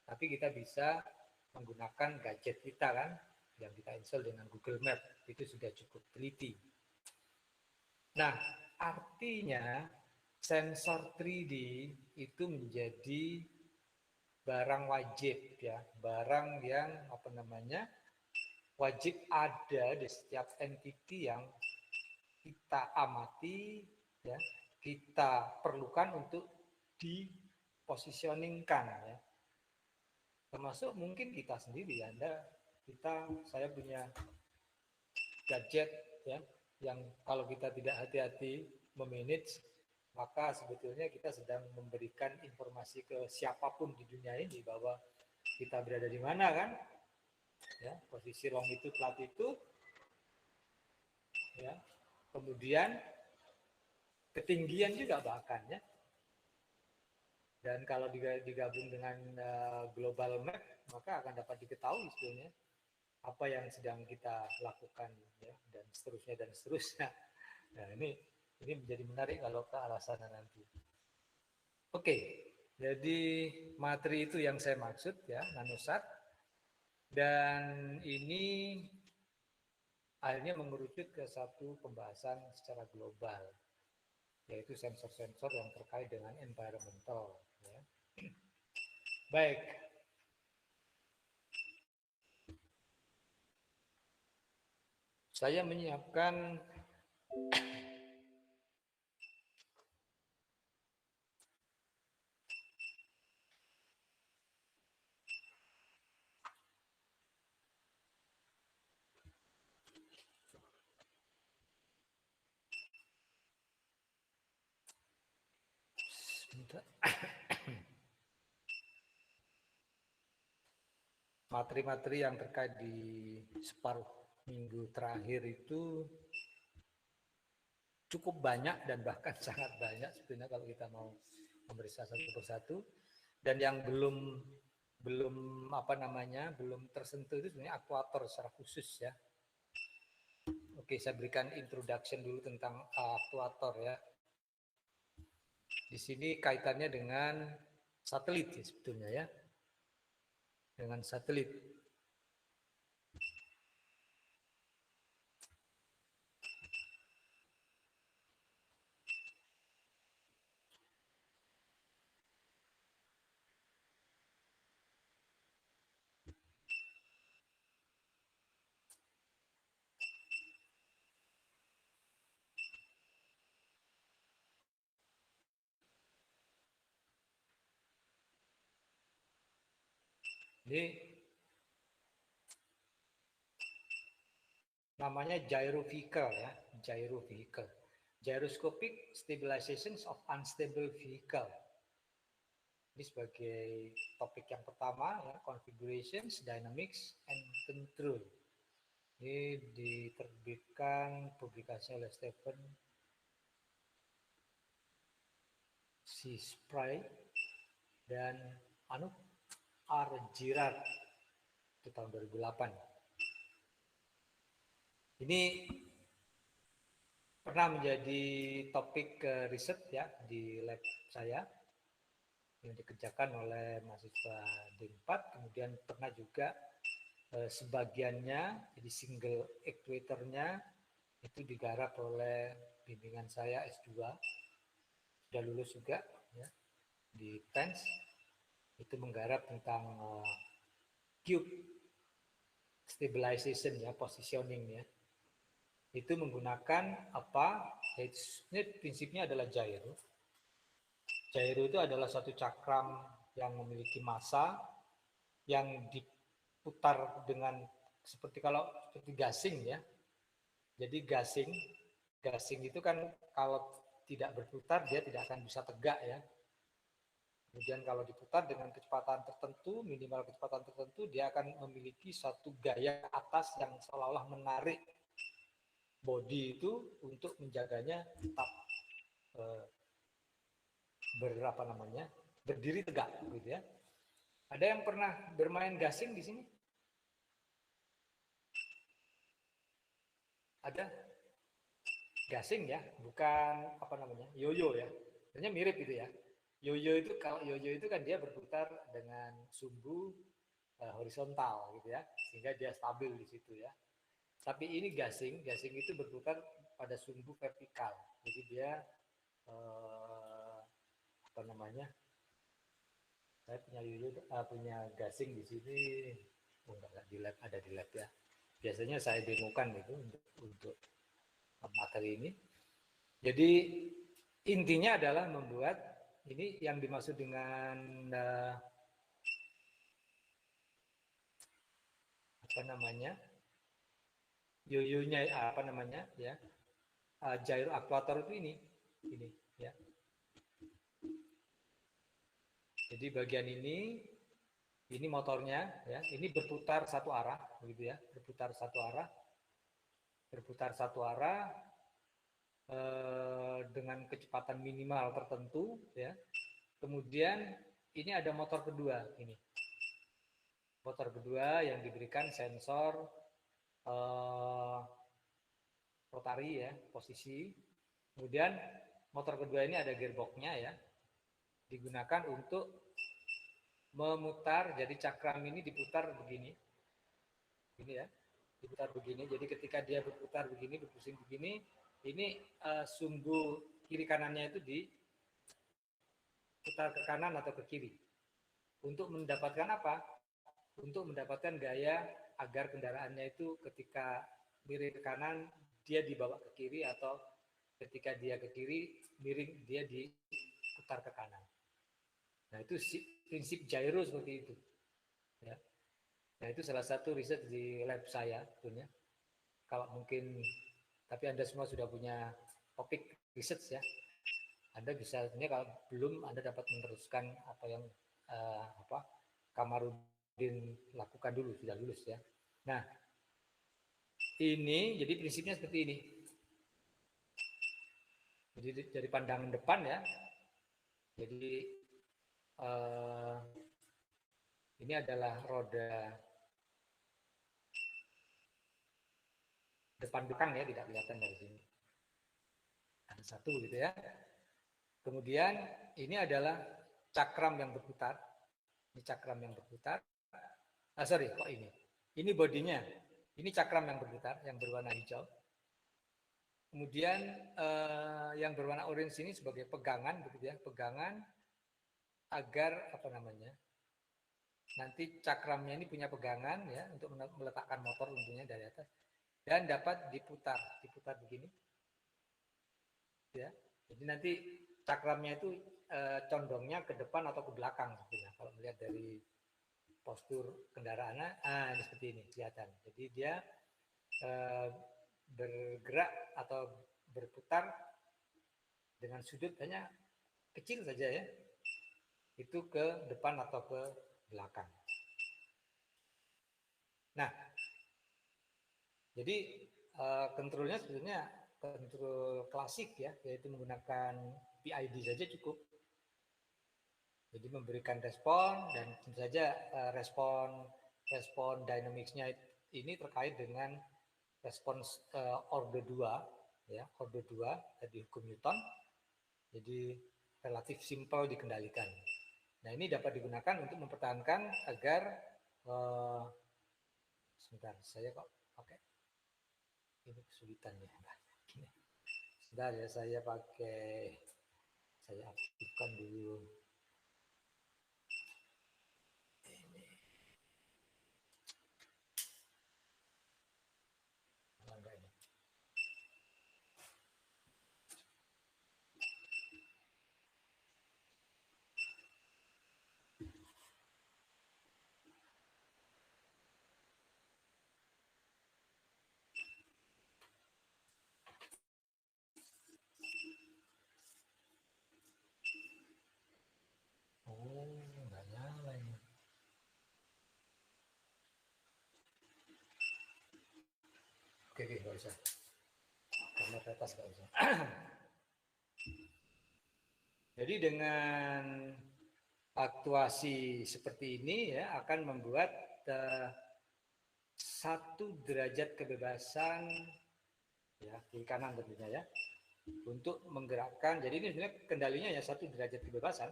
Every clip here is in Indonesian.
Tapi kita bisa menggunakan gadget kita kan, yang kita install dengan Google Map, itu sudah cukup teliti. Nah, artinya sensor 3D itu menjadi barang wajib ya, barang yang wajib ada di setiap entity yang kita amati ya, kita perlukan untuk dipositioningkan ya. Termasuk mungkin kita sendiri, saya punya gadget ya, yang kalau kita tidak hati-hati memanage, maka sebetulnya kita sedang memberikan informasi ke siapapun di dunia ini bahwa kita berada di mana kan, ya, posisi longitude latitude, ya, kemudian ketinggian juga bahkan ya. Dan kalau digabung dengan global map, maka akan dapat diketahui sebetulnya apa yang sedang kita lakukan ya, dan seterusnya. Nah, ini menjadi menarik kalau ke arah sana nanti. Oke, jadi materi itu yang saya maksud ya, nanosat. Dan ini akhirnya mengerucut ke satu pembahasan secara global, yaitu sensor-sensor yang terkait dengan environmental ya. Baik. Saya menyiapkan materi-materi yang terkait di separuh minggu terakhir itu cukup banyak dan bahkan sangat banyak sebenarnya kalau kita mau memeriksa satu persatu. Dan yang belum tersentuh itu sebenarnya aktuator secara khusus ya. Oke, saya berikan introduction dulu tentang aktuator ya. Di sini kaitannya dengan satelit ya sebetulnya ya. Dengan satelit. Ini namanya gyro vehicle ya, gyro vehicle. Gyroscopic stabilization of unstable vehicle. Ini sebagai topik yang pertama ya, configurations, dynamics, and control. Ini diterbitkan publikasi oleh Stephen C. Spry dan R. Girard itu tahun 2008. Ini pernah menjadi topik riset ya di lab saya yang dikerjakan oleh mahasiswa D4, kemudian pernah juga sebagiannya jadi single actuatornya itu digarap oleh bimbingan saya S2, sudah lulus juga ya, di TENS, itu menggarap tentang cube stabilization ya, positioning ya. Itu menggunakan apa? Ini prinsipnya adalah gyro. Gyro itu adalah satu cakram yang memiliki massa yang diputar dengan seperti gasing ya. Jadi gasing itu kan kalau tidak berputar dia tidak akan bisa tegak ya. Kemudian kalau diputar dengan kecepatan tertentu, minimal kecepatan tertentu, dia akan memiliki satu gaya atas yang seolah-olah menarik body itu untuk menjaganya tetap berdiri tegak gitu ya. Ada yang pernah bermain gasing di sini? Ada? Gasing ya, bukan yoyo ya. Sebenarnya mirip gitu ya. Yoyo itu, kalau yoyo itu kan dia berputar dengan sumbu horizontal gitu ya, sehingga dia stabil di situ ya. Tapi ini gasing itu berputar pada sumbu vertikal, jadi dia apa namanya? Saya punya yoyo, punya gasing di sini, enggak di lab, ada di lab ya. Biasanya saya demokan itu untuk materi ini. Jadi intinya adalah membuat ini yang dimaksud dengan apa namanya, yoyonya apa namanya ya, gyro aktuator itu ini ya. Jadi bagian ini motornya ya, ini berputar satu arah begitu ya, berputar satu arah dengan kecepatan minimal tertentu ya. Kemudian ini ada motor kedua ini. Motor kedua yang diberikan sensor rotari ya, posisi. Kemudian motor kedua ini ada gearboxnya ya, digunakan untuk memutar. Jadi cakram ini diputar begini, ini ya, diputar begini. Jadi ketika dia berputar begini, berpusing begini, ini sumbu kiri kanannya itu diputar ke kanan atau ke kiri. Untuk mendapatkan apa? Untuk mendapatkan gaya agar kendaraannya itu ketika miring ke kanan dia dibawa ke kiri, atau ketika dia ke kiri miring dia diputar ke kanan. Nah itu prinsip gyro seperti itu ya. Nah itu salah satu riset di lab saya tentunya. Kalau mungkin, tapi Anda semua sudah punya topik riset ya, Anda bisa, ini kalau belum Anda dapat meneruskan apa yang Kamarudin lakukan dulu, sudah lulus ya. Nah ini jadi prinsipnya seperti ini. Jadi dari pandangan depan ya. Jadi ini adalah roda depan belakang ya, tidak kelihatan dari sini. Ada satu gitu ya. Kemudian ini adalah cakram yang berputar. Ini cakram yang berputar. Sorry, kok ini? Ini bodinya. Ini cakram yang berputar, yang berwarna hijau. Kemudian yang berwarna orange ini sebagai pegangan, begitu ya, pegangan agar apa namanya? Nanti cakramnya ini punya pegangan ya untuk meletakkan motor tentunya dari atas, dan dapat diputar begini. Ya. Jadi nanti cakramnya itu condongnya ke depan atau ke belakang sebetulnya. Kalau melihat dari postur kendaraannya, ini seperti ini kelihatan. Jadi dia bergerak atau berputar dengan sudut hanya kecil saja ya, itu ke depan atau ke belakang. Nah, jadi kontrolnya sebetulnya kontrol klasik ya, yaitu menggunakan PID saja cukup. Jadi memberikan respon, dan tentu saja respon dynamics-nya ini terkait dengan respons order 2 ya, order 2 tadi hukum Newton. Jadi relatif simpel dikendalikan. Nah, ini dapat digunakan untuk mempertahankan agar sebentar, saya kok pakai ini kesulitan ya. Sebentar ya, saya aktifkan dulu. Ini. Enggak ini. Oh, nggak nyala ini. Oke, nggak usah. Karena atas nggak usah. Jadi dengan aktuasi seperti ini ya akan membuat 1 derajat kebebasan ya, kiri kanan tentunya ya, untuk menggerakkan. Jadi ini sebenarnya kendalinya ya 1 derajat kebebasan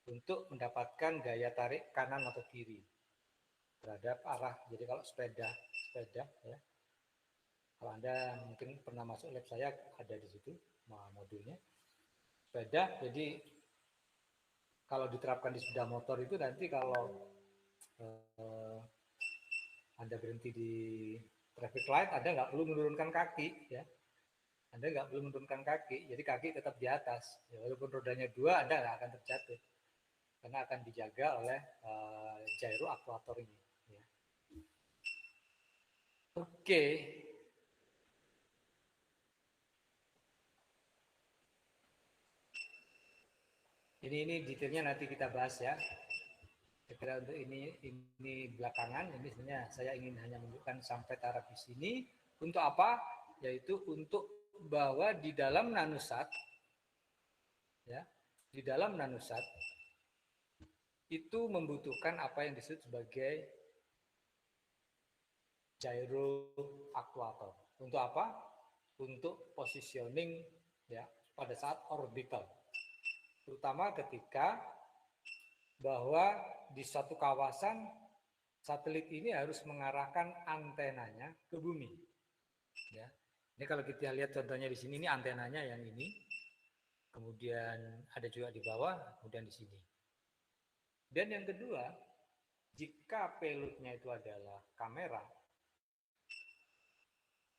untuk mendapatkan gaya tarik kanan atau kiri terhadap arah. Jadi kalau sepeda ya, kalau Anda mungkin pernah masuk lab saya, ada di situ modulnya sepeda. Jadi kalau diterapkan di sepeda motor itu nanti kalau Anda berhenti di traffic light, Anda nggak perlu menurunkan kaki ya. Anda nggak perlu menurunkan kaki, jadi kaki tetap di atas. Ya, walaupun rodanya 2, Anda nggak akan terjatuh karena akan dijaga oleh gyro aktuator ini. Ya. Oke. Ini detailnya nanti kita bahas ya. Saya kira untuk ini belakangan. Ini sebenarnya saya ingin hanya menunjukkan sampai taraf di sini. Untuk apa? Yaitu untuk bahwa di dalam nanosat, ya, di dalam nanosat itu membutuhkan apa yang disebut sebagai gyro aktuator. Untuk apa? Untuk positioning ya pada saat orbital. Terutama ketika bahwa di satu kawasan satelit ini harus mengarahkan antenanya ke bumi. Ya. Ini kalau kita lihat contohnya di sini, ini antenanya yang ini. Kemudian ada juga di bawah, kemudian di sini. Dan yang kedua, jika payloadnya itu adalah kamera,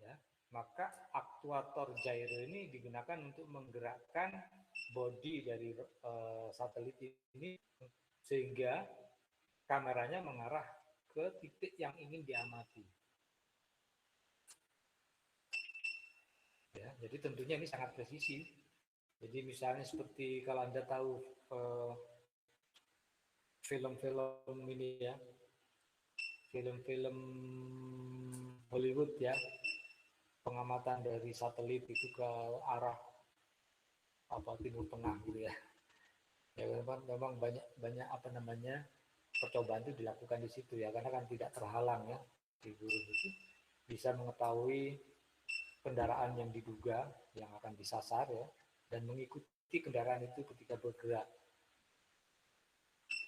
ya, maka aktuator gyro ini digunakan untuk menggerakkan bodi dari satelit ini sehingga kameranya mengarah ke titik yang ingin diamati. Ya, jadi tentunya ini sangat presisi. Jadi misalnya seperti kalau Anda tahu film-film ini ya, film-film Hollywood ya, pengamatan dari satelit itu ke arah timur tengah gitu ya. Ya memang banyak apa namanya percobaan itu dilakukan di situ ya, karena kan tidak terhalang ya, di guru itu bisa mengetahui kendaraan yang diduga yang akan disasar ya, dan mengikuti kendaraan itu ketika bergerak.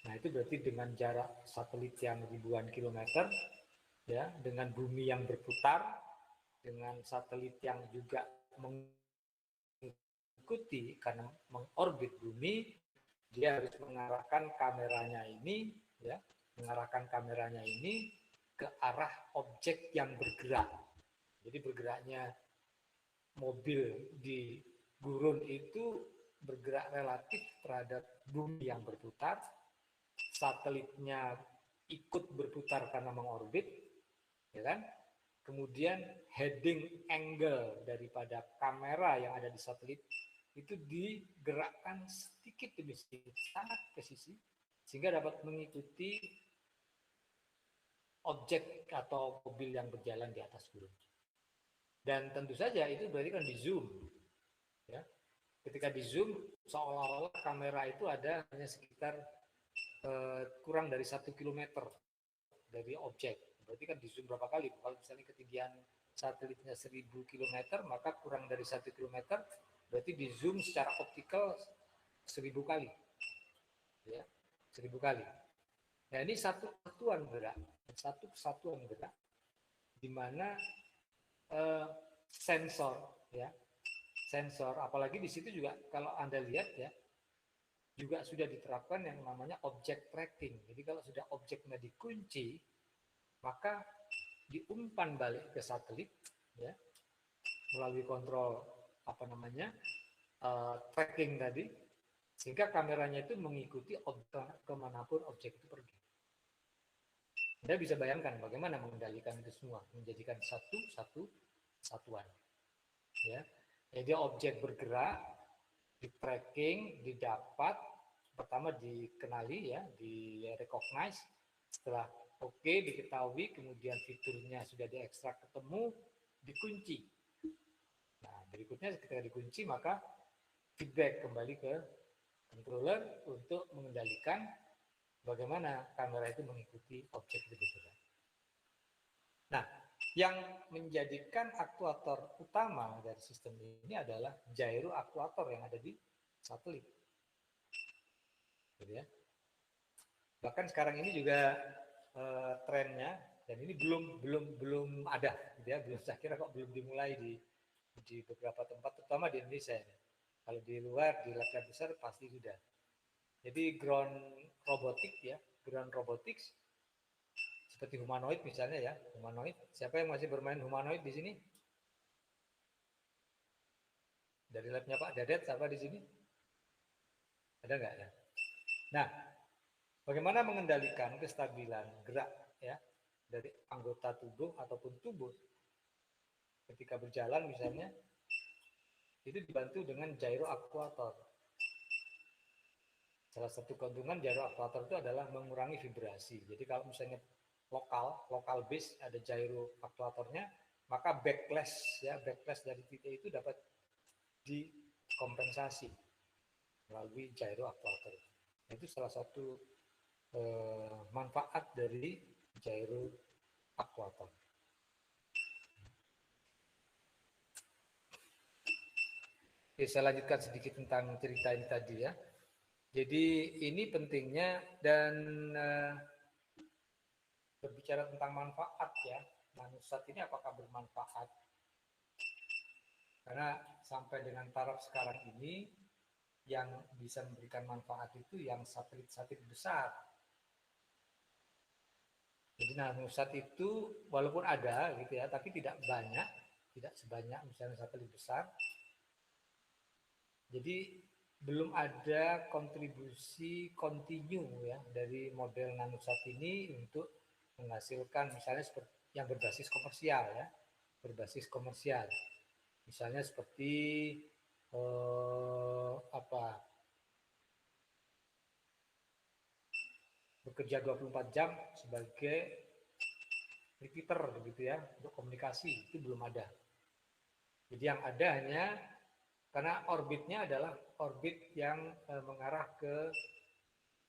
Nah itu berarti dengan jarak satelit yang ribuan kilometer ya, dengan bumi yang berputar, dengan satelit yang juga mengikuti karena mengorbit bumi, dia harus mengarahkan kameranya ini ya, mengarahkan kameranya ini ke arah objek yang bergerak. Jadi bergeraknya mobil di gurun itu bergerak relatif terhadap bumi yang berputar, satelitnya ikut berputar karena mengorbit, ya kan? Kemudian heading angle daripada kamera yang ada di satelit itu digerakkan sedikit demi sedikit, sangat presisi, sehingga dapat mengikuti objek atau mobil yang berjalan di atas gurun. Dan tentu saja itu berarti kan di zoom, ya. Ketika di zoom seolah-olah kamera itu ada hanya sekitar kurang dari 1 kilometer dari objek. Berarti kan di zoom berapa kali? Kalau misalnya ketinggian satelitnya 1000 km, maka kurang dari 1 km berarti di zoom secara optikal 1000 kali. Ya, 1000 kali. Nah, ini satu kesatuan gerak di mana sensor ya. Sensor, apalagi di situ juga kalau Anda lihat ya, juga sudah diterapkan yang namanya object tracking. Jadi kalau sudah objeknya dikunci, maka diumpan balik ke satelit ya, melalui kontrol apa namanya tracking tadi, sehingga kameranya itu mengikuti kemanapun objek itu pergi. Anda bisa bayangkan bagaimana mengendalikan itu semua, menjadikan satu satuan. Ya, jadi objek bergerak, di tracking, didapat, pertama dikenali ya, di recognize, setelah oke, diketahui, kemudian fiturnya sudah diekstrak ketemu, dikunci. Nah, berikutnya ketika dikunci maka feedback kembali ke controller untuk mengendalikan bagaimana kamera itu mengikuti objek itu bergerak. Nah, yang menjadikan aktuator utama dari sistem ini adalah gyro aktuator yang ada di satelit. gitu ya. Bahkan sekarang ini juga trennya, dan ini belum ada, gitu ya. Belum, saya kira kok belum dimulai di beberapa tempat, terutama di Indonesia ini. Kalau di luar, di lab-lab besar pasti sudah. Jadi ground robotik ya, ground robotics seperti humanoid misalnya ya, humanoid. Siapa yang masih bermain humanoid di sini? Dari labnya Pak Dadet, siapa di sini? Ada nggak ya? Nah, bagaimana mengendalikan kestabilan gerak ya dari anggota tubuh ataupun tubuh ketika berjalan misalnya, itu dibantu dengan gyro aktuator. Salah satu keuntungan gyro aktuator itu adalah mengurangi vibrasi. Jadi kalau misalnya lokal base ada gyro aktuatornya, maka backlash dari titik itu dapat dikompensasi melalui gyro aktuator. Itu salah satu manfaat dari gyro aktuator. Oke, saya lanjutkan sedikit tentang cerita ini tadi ya. Jadi ini pentingnya, dan berbicara tentang manfaat ya, nanusat ini apakah bermanfaat? Karena sampai dengan taraf sekarang ini yang bisa memberikan manfaat itu yang satelit-satelit besar. Jadi nanusat itu walaupun ada gitu ya, tapi tidak banyak, tidak sebanyak misalnya satelit besar. Jadi belum ada kontribusi kontinu ya dari model nanusat ini untuk menghasilkan misalnya seperti yang berbasis komersial ya, berbasis komersial. Misalnya seperti bekerja 24 jam sebagai repeater begitu ya, untuk komunikasi, itu belum ada. Jadi yang ada hanya karena orbitnya adalah orbit yang mengarah ke,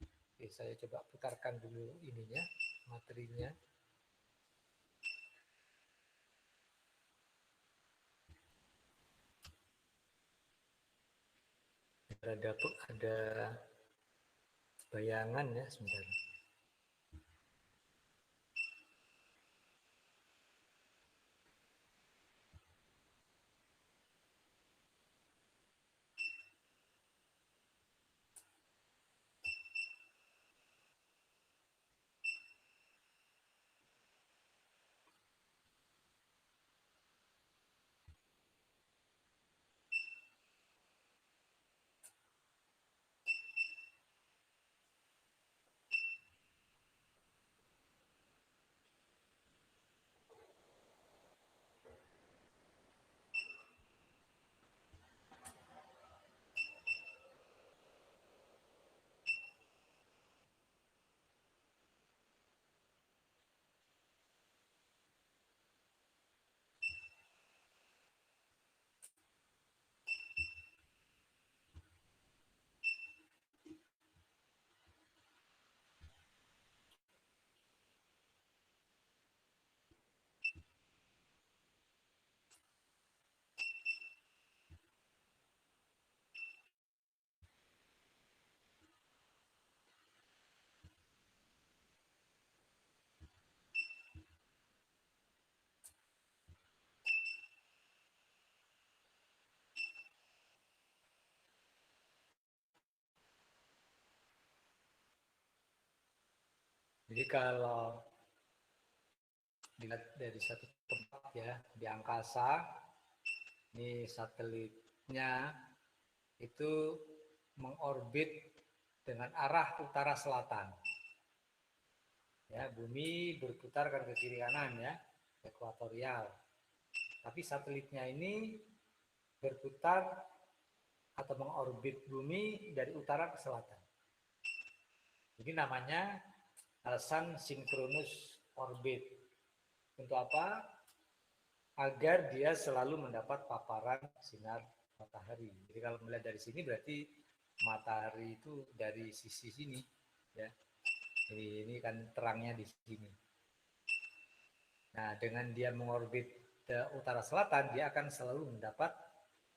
oke, saya coba putarkan dulu ininya, materinya. Ada bayangan ya sebentar. Jadi kalau dilihat dari satu tempat ya di angkasa, ini satelitnya itu mengorbit dengan arah utara selatan. Ya, bumi berputar kan ke kiri kanan ya, ekuatorial. Tapi satelitnya ini berputar atau mengorbit bumi dari utara ke selatan. Jadi namanya Sun Synchronous Orbit. Untuk apa? Agar dia selalu mendapat paparan sinar matahari. Jadi kalau melihat dari sini berarti matahari itu dari sisi sini ya. Jadi ini kan terangnya di sini. Nah, dengan dia mengorbit ke utara selatan, dia akan selalu mendapat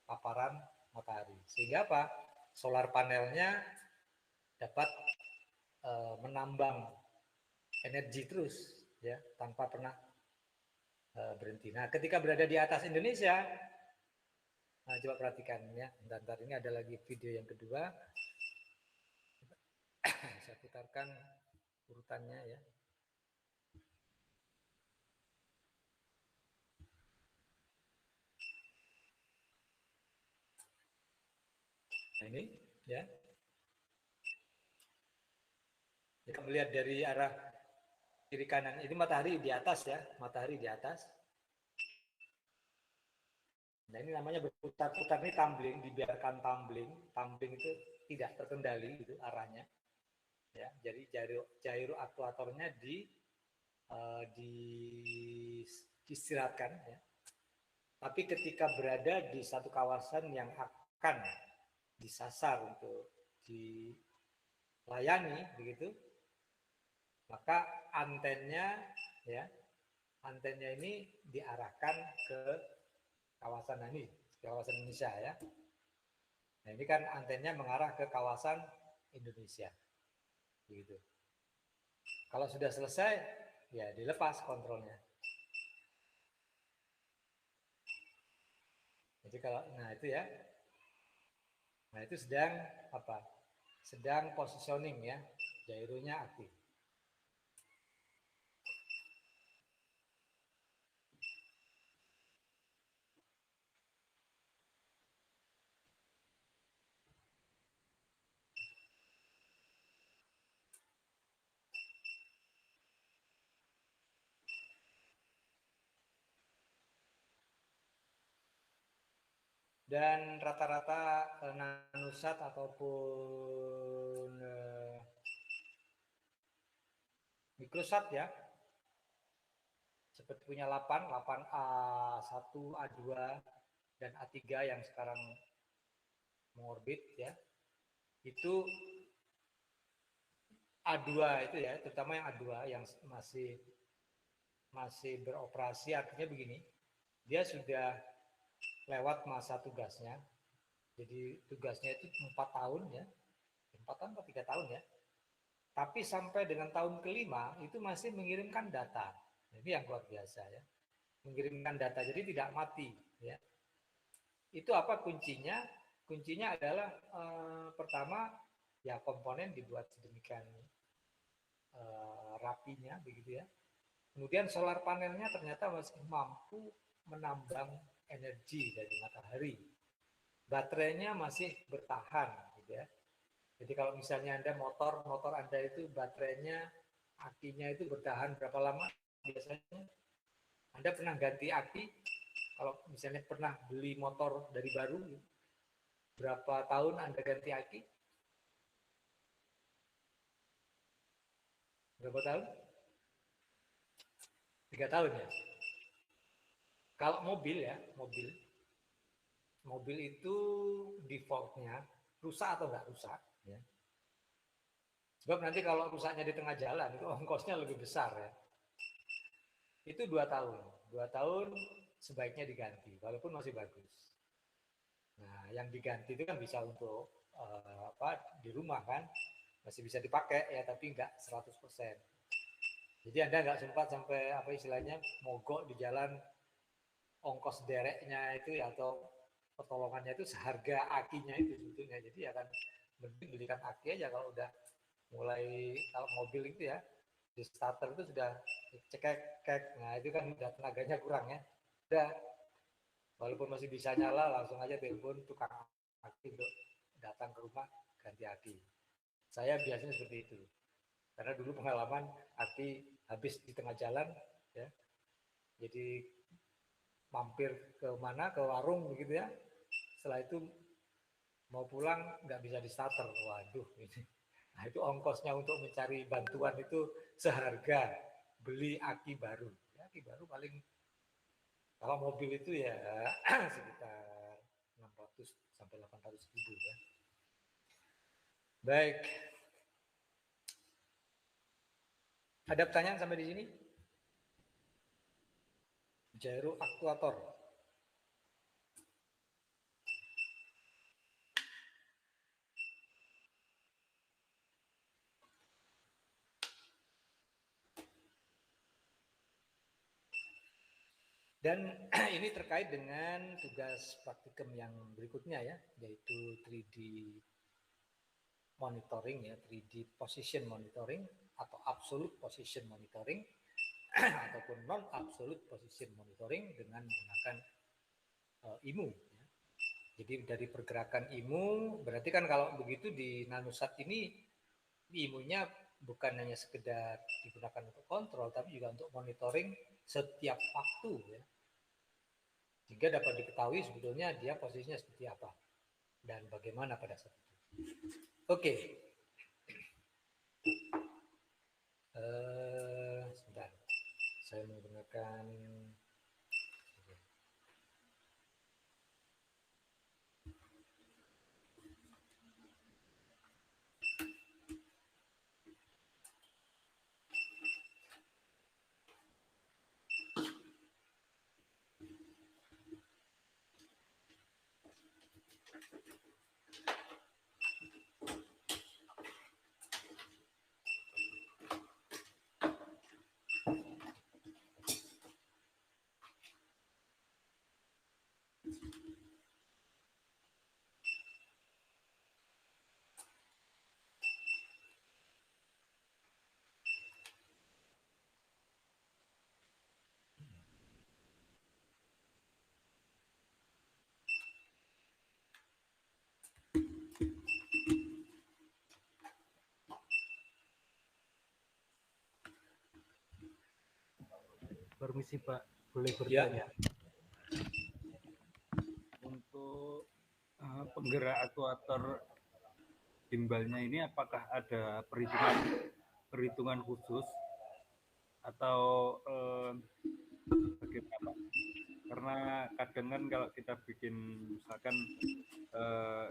paparan matahari. Sehingga apa? Solar panelnya dapat menambang energi terus ya tanpa pernah berhenti. Nah, ketika berada di atas Indonesia, nah, coba perhatikan ya. Bentar, ini ada lagi video yang kedua. Saya putarkan urutannya ya. Nah, ini ya. Kita melihat dari arah kiri kanan. Ini matahari di atas ya, matahari di atas. Nah, ini namanya berputar-putar, ini tumbling, dibiarkan tumbling. Tumbling itu tidak terkendali itu arahnya. Ya, jadi gyro aktuatornya diistirahatkan ya. Tapi ketika berada di satu kawasan yang akan disasar untuk dilayani begitu, maka antennya ya, antennya ini diarahkan ke kawasan ini, kawasan Indonesia ya. Nah, ini kan antennya mengarah ke kawasan Indonesia. Begitu. Kalau sudah selesai, ya dilepas kontrolnya. Jadi kalau, nah itu ya, nah itu sedang apa? Sedang positioning ya, gyronya aktif. Dan rata-rata nanosat ataupun mikrosat ya, seperti punya 8A1, A2, dan A3 yang sekarang mengorbit ya, itu A2 itu ya, terutama yang A2 yang masih beroperasi, artinya begini, dia sudah lewat masa tugasnya, jadi tugasnya itu 4 tahun ya, 4 tahun atau 3 tahun ya, tapi sampai dengan tahun kelima itu masih mengirimkan data. Ini yang luar biasa ya, mengirimkan data, jadi tidak mati ya. Itu apa kuncinya? Kuncinya adalah pertama ya komponen dibuat sedemikian rapinya begitu ya. Kemudian solar panelnya ternyata masih mampu menambang energi dari matahari. Baterainya masih bertahan gitu ya. Jadi kalau misalnya Anda motor Anda itu baterainya, akinya itu bertahan berapa lama biasanya? Anda pernah ganti aki? Kalau misalnya pernah beli motor dari baru, berapa tahun Anda ganti aki? Berapa tahun? 3 tahun ya. Kalau mobil ya, mobil itu defaultnya rusak atau nggak rusak ya. Sebab nanti kalau rusaknya di tengah jalan itu ongkosnya lebih besar ya. Itu 2 tahun. 2 tahun sebaiknya diganti, walaupun masih bagus. Nah, yang diganti itu kan bisa untuk di rumah kan, masih bisa dipakai ya, tapi nggak 100%. Jadi Anda nggak sempat sampai apa istilahnya mogok di jalan, ongkos dereknya itu ya, atau pertolongannya itu seharga akinya itu sebetulnya. Jadi akan mending belikan aki aja kalau udah mulai, kalau mobil itu ya di starter itu sudah cekek, nah itu kan udah tenaganya kurang ya. Udah, walaupun masih bisa nyala, langsung aja telepon tukang aki untuk datang ke rumah ganti aki. Saya biasanya seperti itu. Karena dulu pengalaman aki habis di tengah jalan ya. Jadi mampir ke mana, ke warung begitu ya. Setelah itu mau pulang nggak bisa di starter. Waduh, ini. Nah, itu ongkosnya untuk mencari bantuan itu seharga beli aki baru. Ya, aki baru paling, kalau mobil itu ya sekitar 600 sampai 800 ribu ya. Baik. Ada pertanyaan sampai di sini? Gyro aktuator. Dan ini terkait dengan tugas praktikum yang berikutnya ya, yaitu 3D monitoring ya, 3D position monitoring atau absolute position monitoring ataupun non absolute position monitoring dengan menggunakan IMU. Ya. Jadi dari pergerakan IMU, berarti kan kalau begitu di nanosat ini IMU-nya bukan hanya sekedar digunakan untuk kontrol, tapi juga untuk monitoring setiap waktu ya. Sehingga dapat diketahui sebetulnya dia posisinya seperti apa dan bagaimana pada saat itu. Oke. Sebentar. Saya menggunakan Permisi Pak, boleh bertanya? Ya. Untuk penggerak aktuator gimbalnya ini apakah ada perhitungan khusus atau bagaimana Pak? Karena kadang kan kalau kita bikin misalkan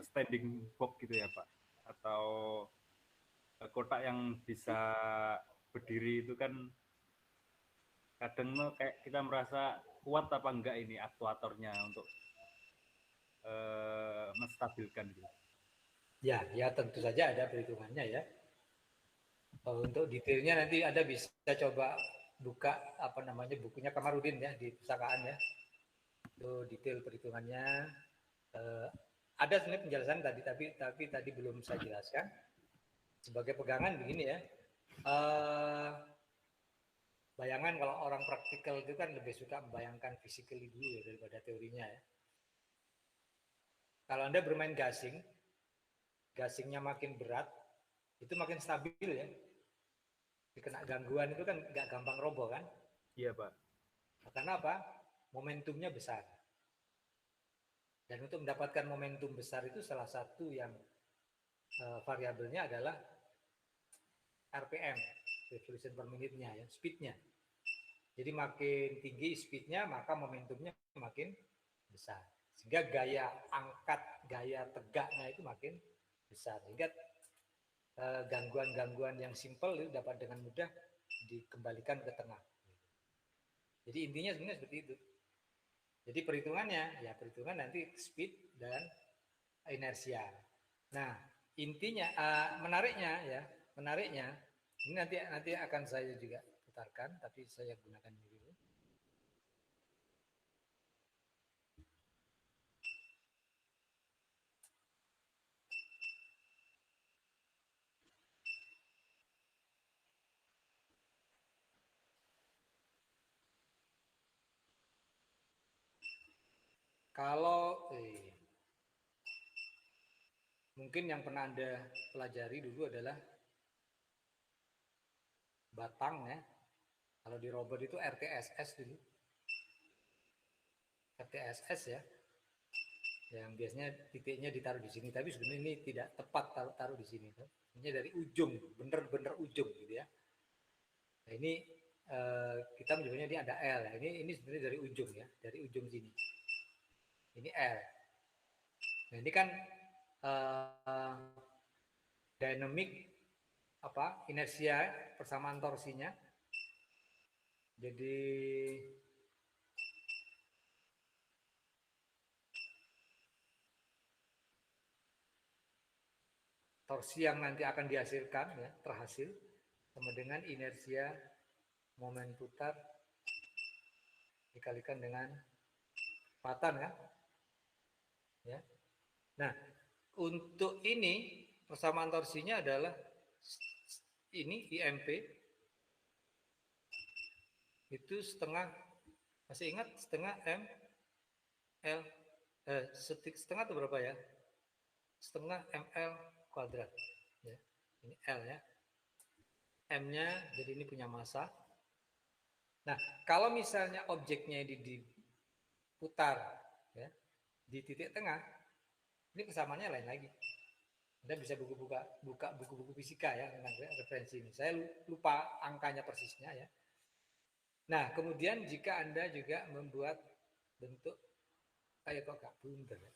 standing box gitu ya Pak, atau kotak yang bisa berdiri itu kan kadang kayak kita merasa kuat apa enggak ini aktuatornya untuk menstabilkan gitu. Ya, ya tentu saja ada perhitungannya ya. Untuk detailnya nanti Anda bisa coba buka apa namanya bukunya Kamarudin ya di pustakaan ya. Itu detail perhitungannya. Ada sebenarnya penjelasan tadi tapi tadi belum saya jelaskan. Sebagai pegangan begini ya. Bayangan kalau orang praktikal itu kan lebih suka membayangkan physically dulu ya, daripada teorinya ya. Kalau Anda bermain gasing, gasingnya makin berat, itu makin stabil ya. Kena gangguan itu kan nggak gampang roboh kan? Iya Pak. Nah, karena apa? Momentumnya besar. Dan untuk mendapatkan momentum besar itu salah satu yang variabelnya adalah RPM, revolution per minute-nya ya, speed-nya. Jadi makin tinggi speed-nya, maka momentumnya makin besar. Sehingga gaya angkat, gaya tegaknya itu makin besar. Sehingga gangguan-gangguan yang simpel itu dapat dengan mudah dikembalikan ke tengah. Jadi intinya sebenarnya seperti itu. Jadi perhitungannya, ya perhitungan nanti speed dan inersia. Nah, intinya menariknya, ini nanti akan saya juga putarkan, tapi saya gunakan ini dulu. Kalau mungkin yang pernah Anda pelajari dulu adalah batang ya. Kalau di robot itu RTSS dulu. RTSS ya. Yang biasanya titiknya ditaruh di sini, tapi sebenarnya ini tidak tepat taruh di sini. Ini dari ujung, bener-bener ujung gitu ya. Nah, ini kita menyebutnya ini ada L ya. Ini sebenarnya dari ujung ya, dari ujung sini. Ini L. Nah, ini kan dynamic inersia persamaan torsinya. Jadi torsi yang nanti akan dihasilkan ya, terhasil sama dengan inersia momen putar dikalikan dengan kecepatan kan, ya. Nah, untuk ini persamaan torsinya adalah ini IMP itu setengah, masih ingat setengah ml, setengah itu berapa ya? Setengah ml kuadrat, ya. Ini L ya, M-nya jadi ini punya massa. Nah, kalau misalnya objeknya ini diputar ya, di titik tengah, ini kesamaannya lain lagi. Anda bisa buka buku-buku fisika ya tentang referensi ini. Saya lupa angkanya persisnya ya. Nah, kemudian jika Anda juga membuat bentuk kayak kok gak bundar ya.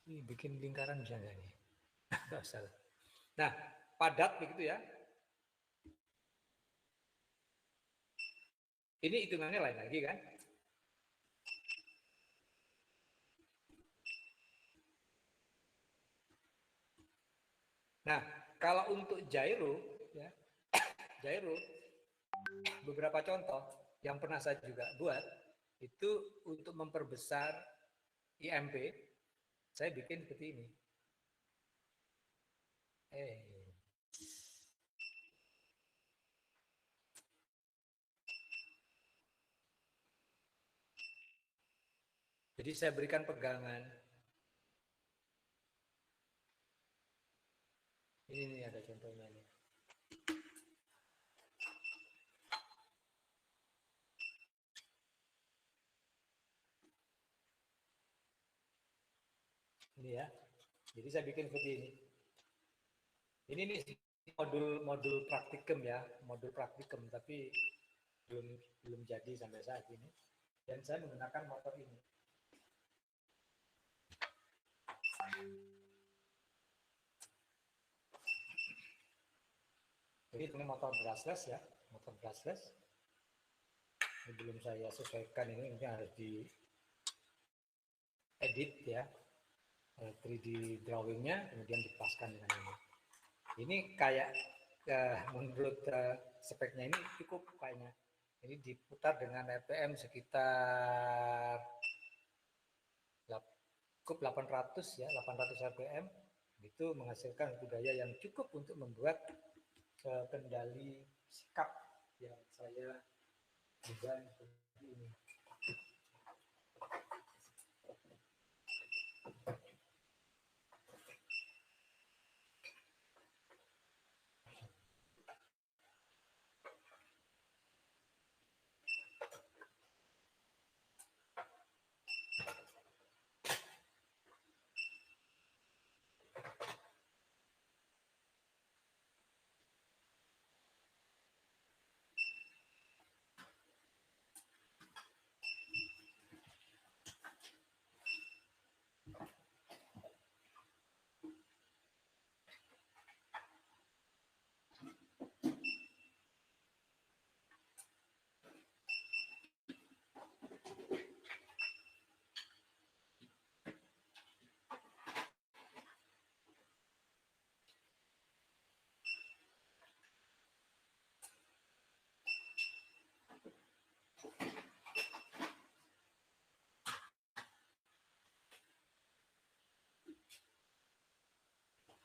Ini bikin lingkaran bisa nggak nih? Nggak usah. Nah, padat begitu ya. Ini hitungannya lain lagi kan. Nah, kalau untuk gyro, ya, gyro, beberapa contoh yang pernah saya juga buat, itu untuk memperbesar IMP, saya bikin seperti ini. Jadi saya berikan pegangan. Ini nih ada contohnya nih. Ini ya. Jadi saya bikin seperti ini. Ini nih modul praktikum ya, modul praktikum, tapi belum jadi sampai saat ini. Dan saya menggunakan motor ini. Jadi ini motor brushless ya, motor brushless. Ini belum saya sesuaikan, ini mungkin harus di edit ya, 3D drawingnya, kemudian dipaskan dengan ini. Ini kayak menurut speknya ini cukup kayaknya. Ini diputar dengan RPM sekitar cukup 800 ya, 800 RPM. Itu menghasilkan budaya yang cukup untuk membuat kendali sikap yang saya desain seperti ini.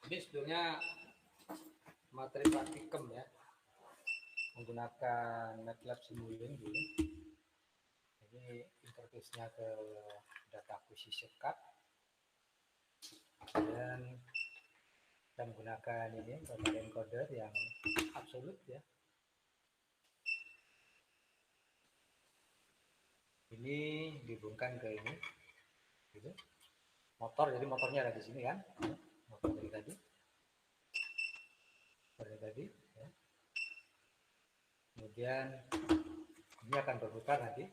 Ini sebetulnya materi praktikum ya, menggunakan MATLAB Simulink dulu. Ini interface-nya ke data acquisition card, dan kita menggunakan ini data encoder yang absolut ya. Ini dihubungkan ke ini, gitu. Motor, jadi motornya ada di sini kan, motor dari tadi, ya. Kemudian ini akan berputar nanti,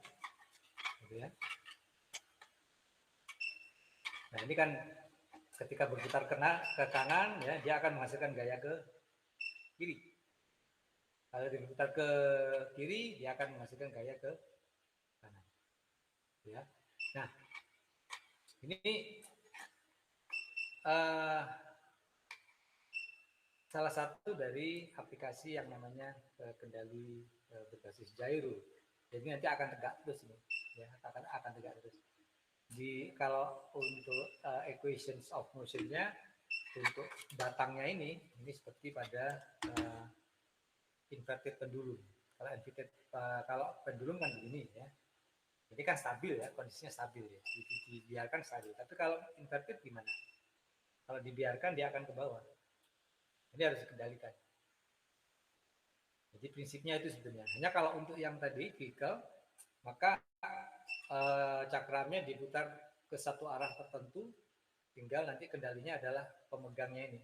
gitu ya. Nah ini kan ketika berputar ke kanan, ya, dia akan menghasilkan gaya ke kiri. Kalau diputar ke kiri, dia akan menghasilkan gaya ke kanan. Ya. Nah, ini salah satu dari aplikasi yang namanya kendali berbasis gyro. Jadi nanti akan tegak terus ini, ya akan tegak terus. Kalau untuk equations of motion-nya untuk batangnya ini seperti pada inverted pendulum. Kalau pendulum kan begini ya. Jadi kan stabil ya, kondisinya stabil ya. Dibiarkan stabil. Tapi kalau inverted gimana? Kalau dibiarkan dia akan ke bawah. Ini harus dikendalikan. Jadi prinsipnya itu sebenarnya. Hanya kalau untuk yang tadi vehicle, maka cakramnya diputar ke satu arah tertentu, tinggal nanti kendalinya adalah pemegangnya ini.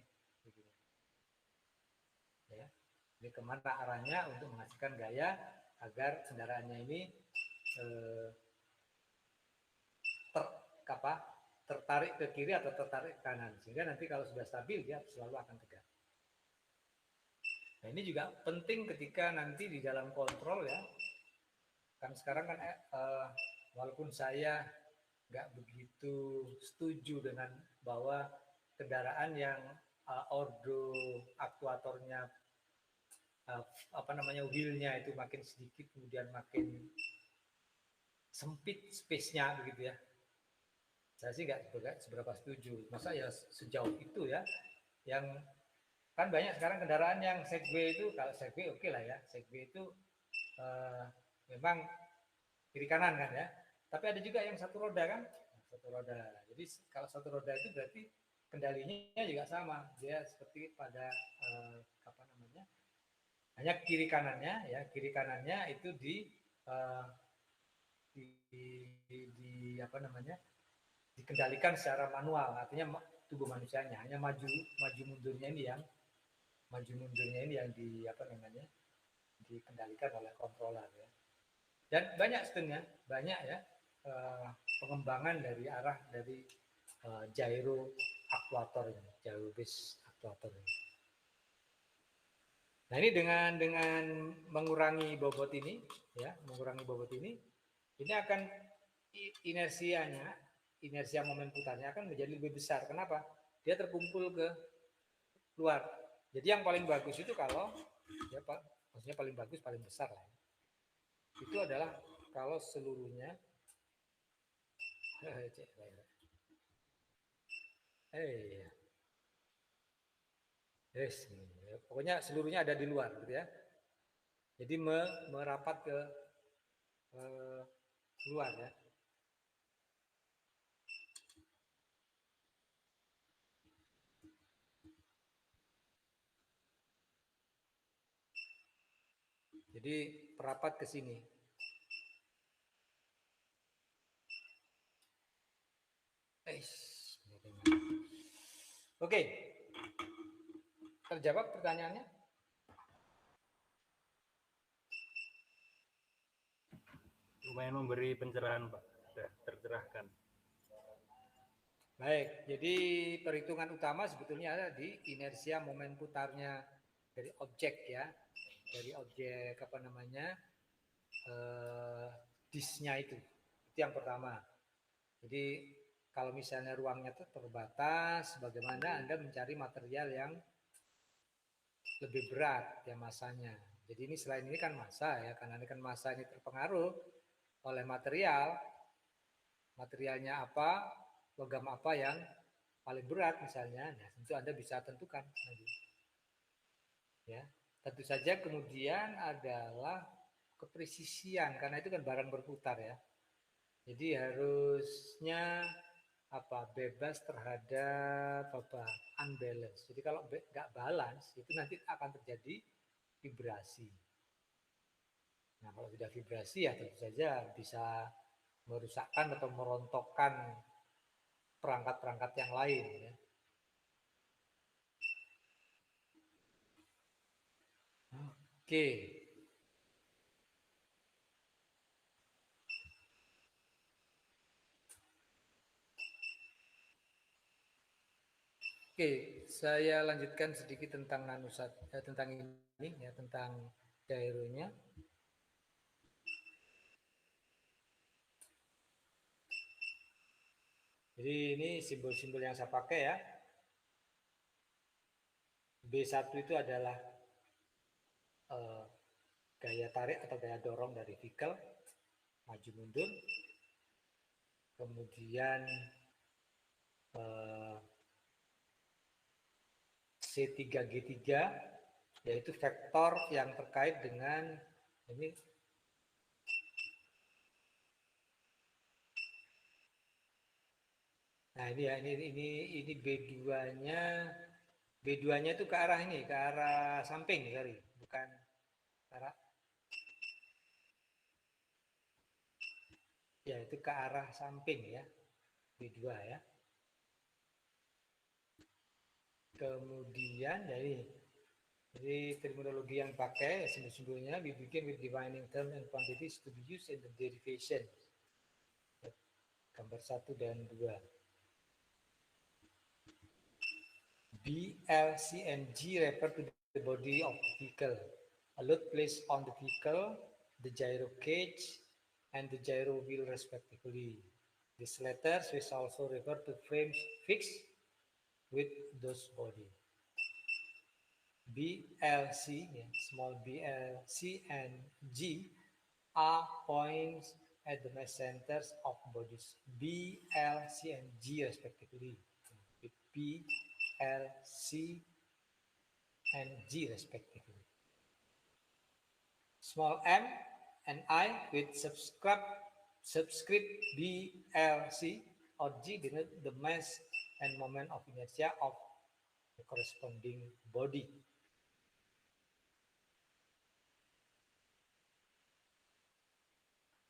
Ya. Jadi kemana arahnya untuk menghasilkan gaya agar kendaraannya ini tertarik ke kiri atau tertarik ke kanan. Sehingga nanti kalau sudah stabil dia selalu akan tegak. Nah ini juga penting ketika nanti di dalam kontrol ya. Kan sekarang kan walaupun saya nggak begitu setuju dengan bahwa kendaraan yang ordo aktuatornya wheelnya itu makin sedikit kemudian makin sempit space-nya begitu ya. Saya sih nggak seberapa setuju. Masa ya sejauh itu ya, yang kan banyak sekarang kendaraan yang Segway itu, kalau Segway oke lah ya, Segway itu memang kiri kanan kan ya, tapi ada juga yang satu roda kan, satu roda. Jadi kalau satu roda itu berarti kendalinya juga sama, dia seperti pada hanya kiri kanannya ya, kiri kanannya itu dikendalikan secara manual, artinya tubuh manusianya hanya maju mundurnya ini yang dikendalikan oleh controller ya. Dan banyak setengah ya pengembangan dari arah dari gyro actuator ini, gyro base actuator ini. Nah ini dengan mengurangi bobot ini ya, ini akan inersia momen putarnya akan menjadi lebih besar. Kenapa? Dia terkumpul ke luar. Jadi yang paling bagus itu kalau ya Pak, maksudnya paling bagus, paling besar lah. Itu adalah kalau seluruhnya pokoknya seluruhnya ada di luar gitu ya. Jadi merapat ke luar ya. Jadi perapat ke sini. Oke. Terjawab pertanyaannya? Lumayan memberi pencerahan, Pak. Sudah tercerahkan. Baik, jadi perhitungan utama sebetulnya ada di inersia momen putarnya dari objek ya. Dari objek disknya itu yang pertama. Jadi kalau misalnya ruangnya terbatas, bagaimana Anda mencari material yang lebih berat ya masanya. Jadi ini selain ini kan massa ya, karena ini kan massa ini terpengaruh oleh materialnya apa, logam apa yang paling berat misalnya. Nah, tentu Anda bisa tentukan nanti. Ya, tentu saja kemudian adalah kepresisian karena itu kan barang berputar ya. Jadi harusnya bebas terhadap unbalance. Jadi kalau nggak balance itu nanti akan terjadi vibrasi. Nah kalau sudah vibrasi ya tentu saja bisa merusakkan atau merontokkan perangkat-perangkat yang lain ya. Oke. Oke, saya lanjutkan sedikit tentang tentang ini ya, tentang gyronya. Jadi ini simbol-simbol yang saya pakai ya. B1 itu adalah gaya tarik atau gaya dorong dari vehicle maju mundur. Kemudian C3G3 yaitu vektor yang terkait dengan ini. Nah, ini ya, ini B2-nya. B2-nya itu ke arah ini, ke arah samping, sorry, bukan ke arah. Ya, itu ke arah samping ya. B2 ya. Kemudian jadi terminologi yang pakai sesungguhnya we begin with defining term and quantities to be used in the derivation. Gambar 1 dan 2. B, L, C, and G refer to the body of the vehicle. A load placed on the vehicle, the gyro cage, and the gyro wheel respectively. These letters which also refer to frames fixed with those body. B, L, C, small b, L, C, and G are points at the mass centers of bodies B, L, C, and G respectively. With B, L, C, and G respectively. Small m and I with subscript B, L, C, or G denote the mass and moment of inertia of the corresponding body.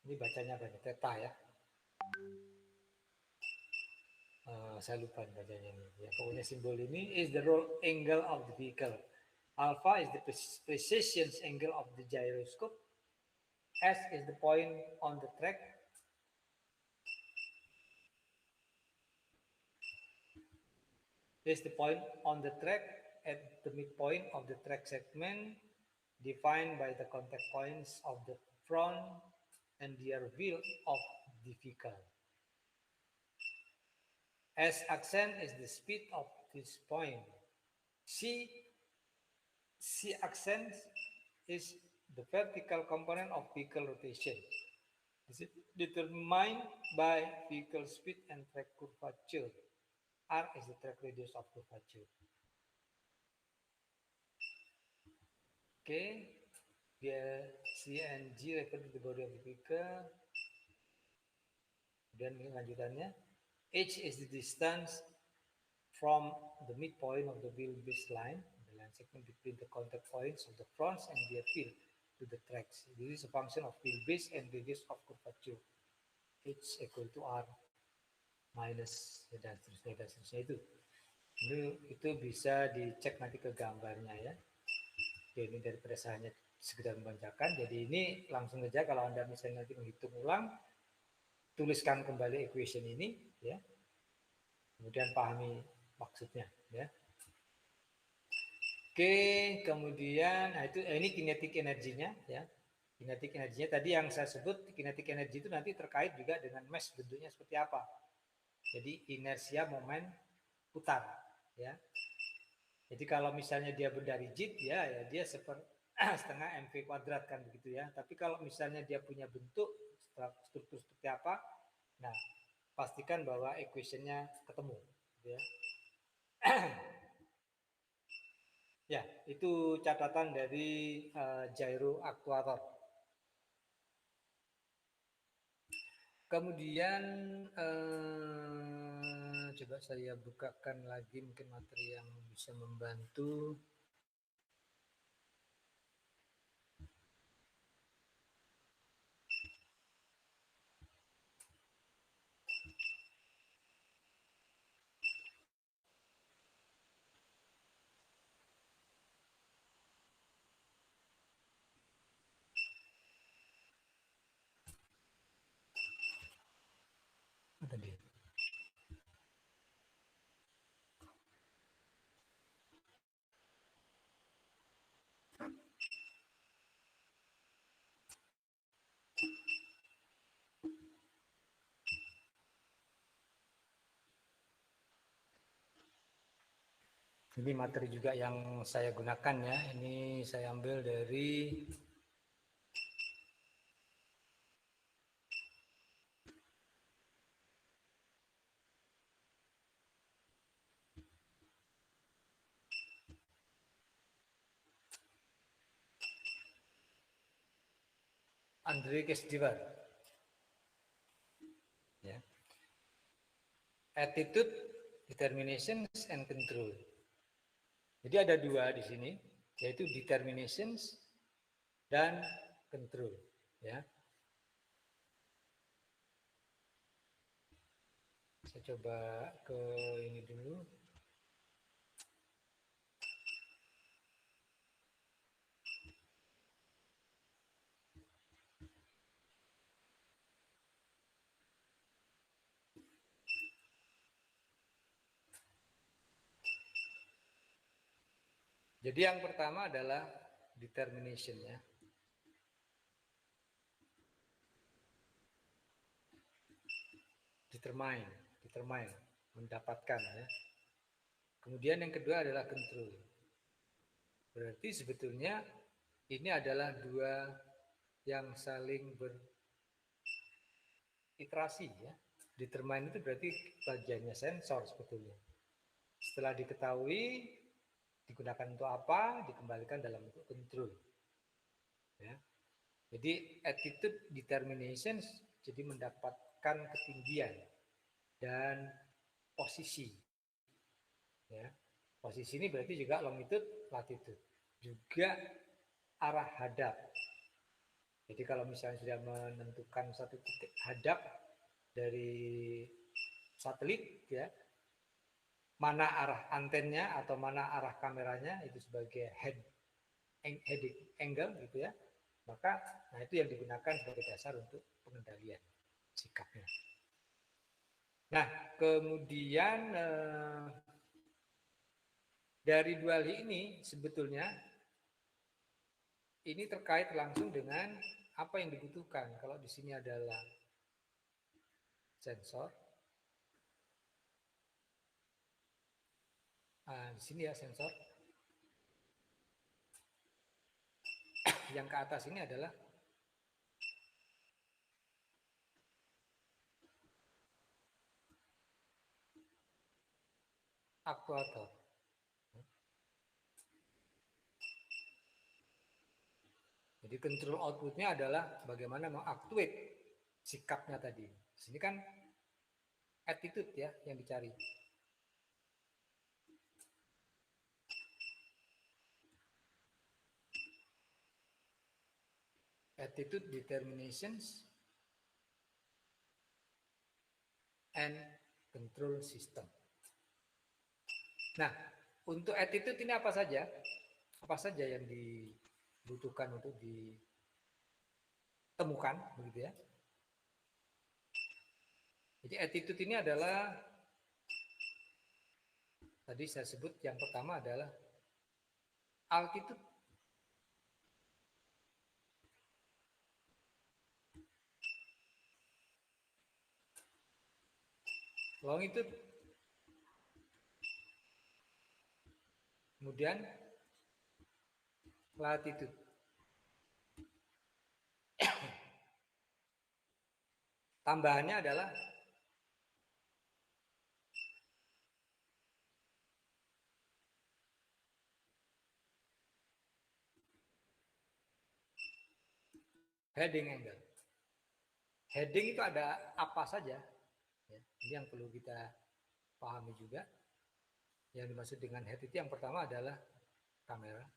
Ini bacanya apa nih? Theta ya. Saya lupa bacanya ini. Ya, pokoknya simbol ini is the roll angle of the vehicle. Alpha is the precision angle of the gyroscope. S is the point on the track. Is the point on the track at the midpoint of the track segment defined by the contact points of the front and rear wheel of the vehicle. S accent is the speed of this point. C accent is the vertical component of vehicle rotation. This is determined by vehicle speed and track curvature. R is the track radius of curvature. Okay, here C and G refer to the body of the vehicle. Dan ini lanjutannya. H is the distance from the midpoint of the wheelbase line, the line segment between the contact points of the front and rear wheel to the tracks. This is a function of wheelbase and radius of curvature. H equal to R minus dan seterusnya itu. Itu bisa dicek nanti ke gambarnya ya. Oke, ini daripada saya hanya sekedar membacakan. Jadi ini langsung saja kalau Anda misalnya nanti menghitung ulang, tuliskan kembali equation ini ya. Kemudian pahami maksudnya ya. Oke, kemudian nah itu ini kinetic energinya ya. Kinetic energinya tadi yang saya sebut kinetic energi itu nanti terkait juga dengan mass bentuknya seperti apa. Jadi inersia momen putar ya. Jadi kalau misalnya dia benda rigid ya dia setengah mv kuadrat kan begitu ya. Tapi kalau misalnya dia punya bentuk struktur seperti apa, nah pastikan bahwa equation-nya ketemu ya. Ya, itu catatan dari gyro actuator. Kemudian coba saya bukakan lagi mungkin materi yang bisa membantu. Tadi. Ini materi juga yang saya gunakan ya. Ini saya ambil dari André Kesdivar. Ya. Attitude, determinations, and control. Jadi ada dua di sini, yaitu determinations dan control. Ya. Saya coba ke ini dulu. Jadi yang pertama adalah determination ya. Determine, mendapatkan ya. Kemudian yang kedua adalah control. Berarti sebetulnya ini adalah dua yang saling beriterasi ya. Determine itu berarti bagiannya sensor sebetulnya. Setelah diketahui digunakan untuk apa, dikembalikan dalam bentuk control. Ya. Jadi attitude determination jadi mendapatkan ketinggian dan posisi. Ya. Posisi ini berarti juga longitude, latitude. Juga arah hadap. Jadi kalau misalnya sudah menentukan satu titik hadap dari satelit, ya, mana arah antennya atau mana arah kameranya itu sebagai heading angle gitu ya, maka nah itu yang digunakan sebagai dasar untuk pengendalian sikapnya. Nah kemudian dari dua hal ini sebetulnya ini terkait langsung dengan apa yang dibutuhkan. Kalau di sini adalah sensor, di sini ya sensor. Yang ke atas ini adalah aktuator. Jadi control outputnya adalah bagaimana mengaktuate sikapnya tadi. Di sini kan attitude ya yang dicari. Attitude, determinations, and control system. Nah, untuk attitude ini apa saja? Apa saja yang dibutuhkan untuk ditemukan, begitu ya? Jadi attitude ini adalah tadi saya sebut yang pertama adalah altitude. Longitude. Kemudian latitude. Tambahannya adalah heading angle. Heading itu ada apa saja? Ya, ini yang perlu kita pahami juga. Yang dimaksud dengan head itu yang pertama adalah kamera.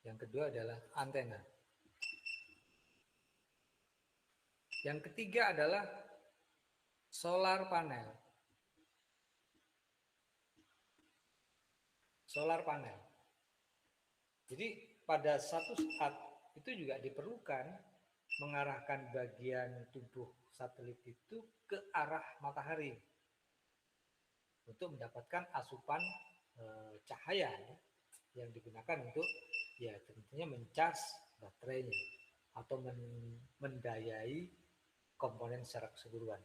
Yang kedua adalah antena. Yang ketiga adalah solar panel. Solar panel. Jadi pada satu saat itu juga diperlukan mengarahkan bagian tubuh satelit itu ke arah matahari untuk mendapatkan asupan cahaya ya, yang digunakan untuk ya tentunya mencas baterainya atau mendayai komponen secara keseluruhan.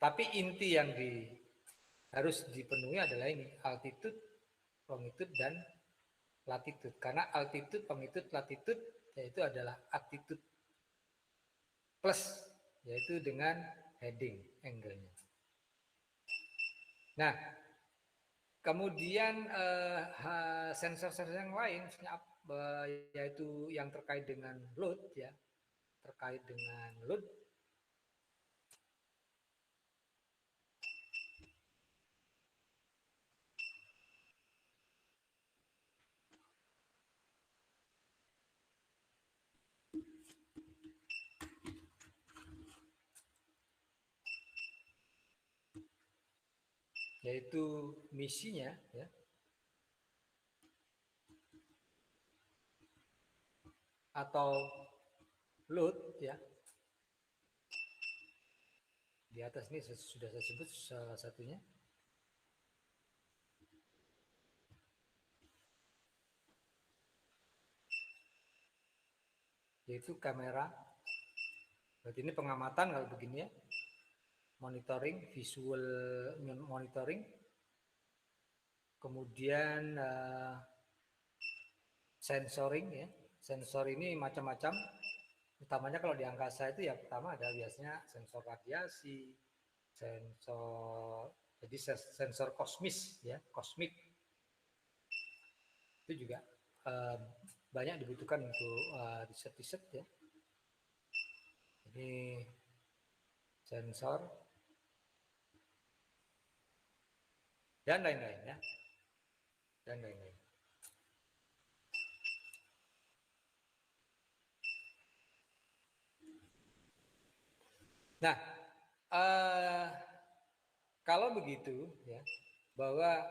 Tapi inti yang harus dipenuhi adalah ini, altitude, longitude, dan latitude. Karena altitude, longitude, latitude yaitu adalah attitude plus, yaitu dengan heading angle-nya. Nah, kemudian sensor-sensor yang lain, yaitu yang terkait dengan load, ya, terkait dengan load. Yaitu misinya, ya, atau load, ya. Di atas ini sudah saya sebut salah satunya. Yaitu kamera. Berarti ini pengamatan kalau begini, ya. Monitoring, visual monitoring. Kemudian sensoring, ya. Sensor ini macam-macam. Utamanya kalau di angkasa itu ya pertama ada biasanya sensor radiasi, sensor kosmis, ya, kosmik. Itu juga banyak dibutuhkan untuk riset-riset, ya. Ini sensor dan lain-lain, ya, dan lain-lain. Nah, kalau begitu, ya, bahwa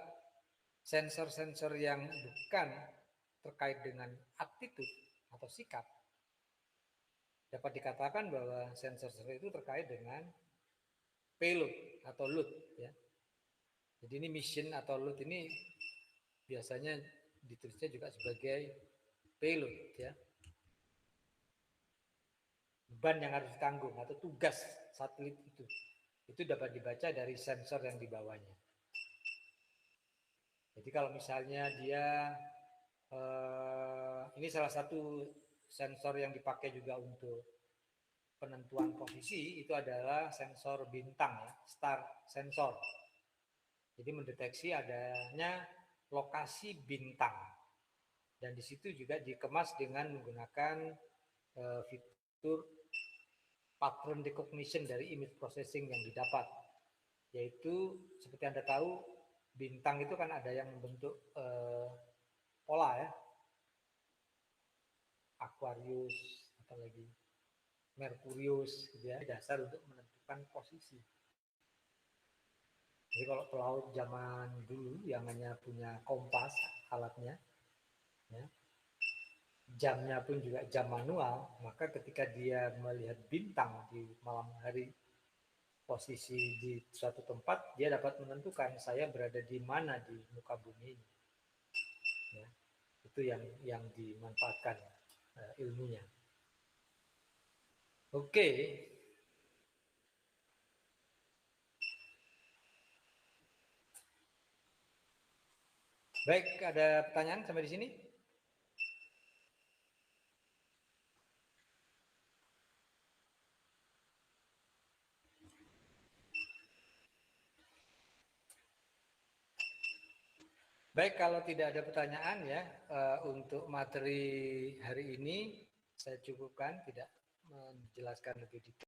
sensor-sensor yang bukan terkait dengan attitude atau sikap, dapat dikatakan bahwa sensor-sensor itu terkait dengan payload atau load, ya. Jadi ini mission atau load ini biasanya ditulisnya juga sebagai payload, ya. Beban yang harus ditanggung atau tugas satelit itu dapat dibaca dari sensor yang dibawanya. Jadi kalau misalnya dia ini salah satu sensor yang dipakai juga untuk penentuan posisi, itu adalah sensor bintang, ya, star sensor. Jadi mendeteksi adanya lokasi bintang, dan di situ juga dikemas dengan menggunakan fitur pattern recognition dari image processing yang didapat, yaitu seperti Anda tahu bintang itu kan ada yang membentuk pola, ya, Aquarius, apalagi Merkurius, gitu ya, dasar untuk menentukan posisi. Jadi kalau pelaut zaman dulu yang hanya punya kompas alatnya, ya, jamnya pun juga jam manual, maka ketika dia melihat bintang di malam hari, posisi di suatu tempat, dia dapat menentukan saya berada di mana di muka bumi ini. Ya, itu yang dimanfaatkan ilmunya. Oke. Baik, ada pertanyaan sampai di sini? Baik, kalau tidak ada pertanyaan, ya, untuk materi hari ini saya cukupkan, tidak menjelaskan lebih detail.